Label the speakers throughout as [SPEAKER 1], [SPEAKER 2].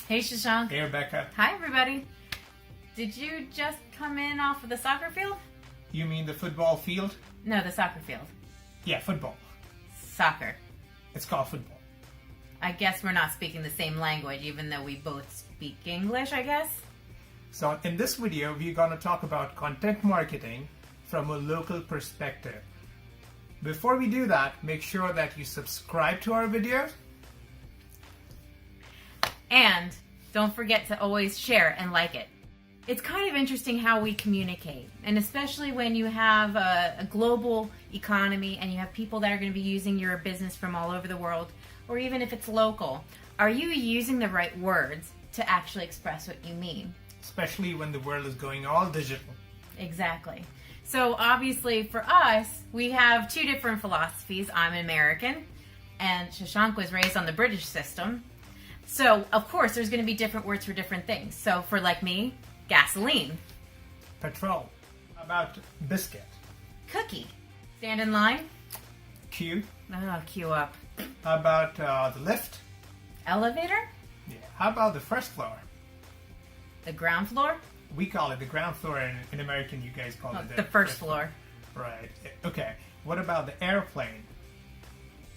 [SPEAKER 1] Hey, Shashank.
[SPEAKER 2] Hey, Rebecca.
[SPEAKER 1] Hi, everybody. Did you just come in off of the soccer field?
[SPEAKER 2] You mean the football field?
[SPEAKER 1] No, the soccer field.
[SPEAKER 2] Yeah, football.
[SPEAKER 1] Soccer.
[SPEAKER 2] It's called football.
[SPEAKER 1] I guess we're not speaking the same language, even though we both speak English, I guess.
[SPEAKER 2] So in this video, we're going to talk about content marketing from a local perspective. Before we do that, make sure that you subscribe to our videos.
[SPEAKER 1] And don't forget to always share and like it. It's kind of interesting how we communicate, and especially when you have a global economy and you have people that are going to be using your business from all over the world, or even if it's local. Are you using the right words to actually express what you mean?
[SPEAKER 2] Especially when the world is going all digital.
[SPEAKER 1] Exactly. So obviously for us, we have two different philosophies. I'm American, and Shashank was raised on the British system. So, of course, there's going to be different words for different things. So, for like me, gasoline.
[SPEAKER 2] Petrol. How about biscuit?
[SPEAKER 1] Cookie. Stand in line.
[SPEAKER 2] Queue.
[SPEAKER 1] Oh, queue up.
[SPEAKER 2] How about the lift?
[SPEAKER 1] Elevator.
[SPEAKER 2] Yeah. How about the first floor?
[SPEAKER 1] The ground floor.
[SPEAKER 2] We call it the ground floor. In American, you guys call it
[SPEAKER 1] The first floor.
[SPEAKER 2] Right. Okay. What about the airplane?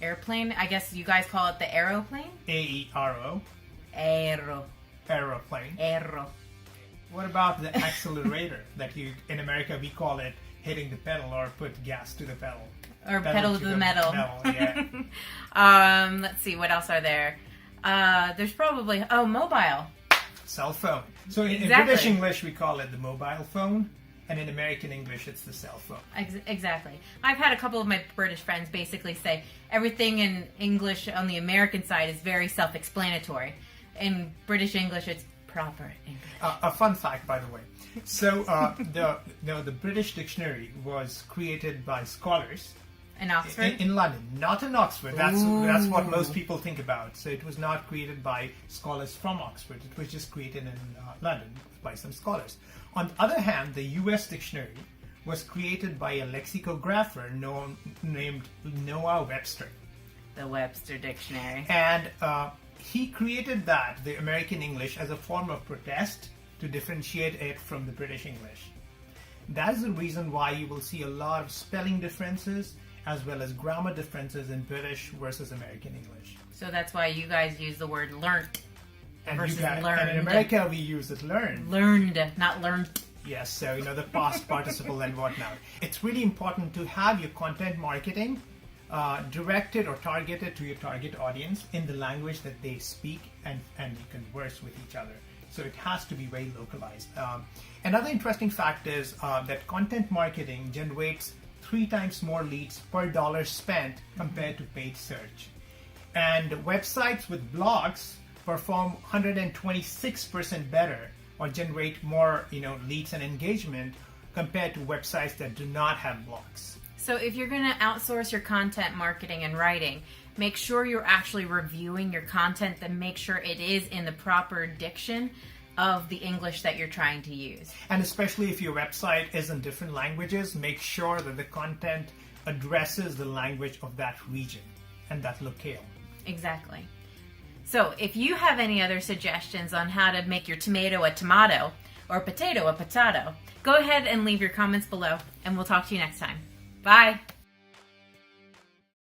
[SPEAKER 1] Airplane. I guess you guys call it the aeroplane.
[SPEAKER 2] A-E-R-O.
[SPEAKER 1] Aero.
[SPEAKER 2] Aeroplane.
[SPEAKER 1] Aero.
[SPEAKER 2] What about the accelerator that you, in America, we call it hitting the pedal or put gas to the pedal.
[SPEAKER 1] Or pedal to the metal.
[SPEAKER 2] Yeah.
[SPEAKER 1] Let's see, what else are there? There's probably, mobile.
[SPEAKER 2] Cell phone. So in
[SPEAKER 1] Exactly.
[SPEAKER 2] British English, we call it the mobile phone. And in American English, it's the cell phone.
[SPEAKER 1] Exactly. I've had a couple of my British friends basically say everything in English on the American side is very self-explanatory. In British English, it's proper English.
[SPEAKER 2] A fun fact, by the way. So the British dictionary was created by scholars
[SPEAKER 1] In Oxford?
[SPEAKER 2] in London, not in Oxford. That's what most people think about. So it was not created by scholars from Oxford. It was just created in London by some scholars. On the other hand, the U.S. dictionary was created by a lexicographer named Noah Webster.
[SPEAKER 1] The Webster Dictionary.
[SPEAKER 2] And he created that, the American English, as a form of protest to differentiate it from the British English. That is the reason why you will see a lot of spelling differences as well as grammar differences in British versus American English.
[SPEAKER 1] So that's why you guys use the word learnt versus learned.
[SPEAKER 2] And in America, we use it learned.
[SPEAKER 1] Learned, not learned.
[SPEAKER 2] Yes, so the past participle and whatnot. It's really important to have your content marketing directed or targeted to your target audience in the language that they speak and you converse with each other. So it has to be very localized. Another interesting fact is that content marketing generates 3 times more leads per dollar spent compared to paid search. And websites with blogs perform 126% better or generate more leads and engagement compared to websites that do not have blogs.
[SPEAKER 1] So if you're going to outsource your content marketing and writing, make sure you're actually reviewing your content and make sure it is in the proper diction of the English that you're trying to use.
[SPEAKER 2] And especially if your website is in different languages, make sure that the content addresses the language of that region and that locale.
[SPEAKER 1] Exactly. So if you have any other suggestions on how to make your tomato a tomato or potato a potato, go ahead and leave your comments below, and we'll talk to you next time. Bye.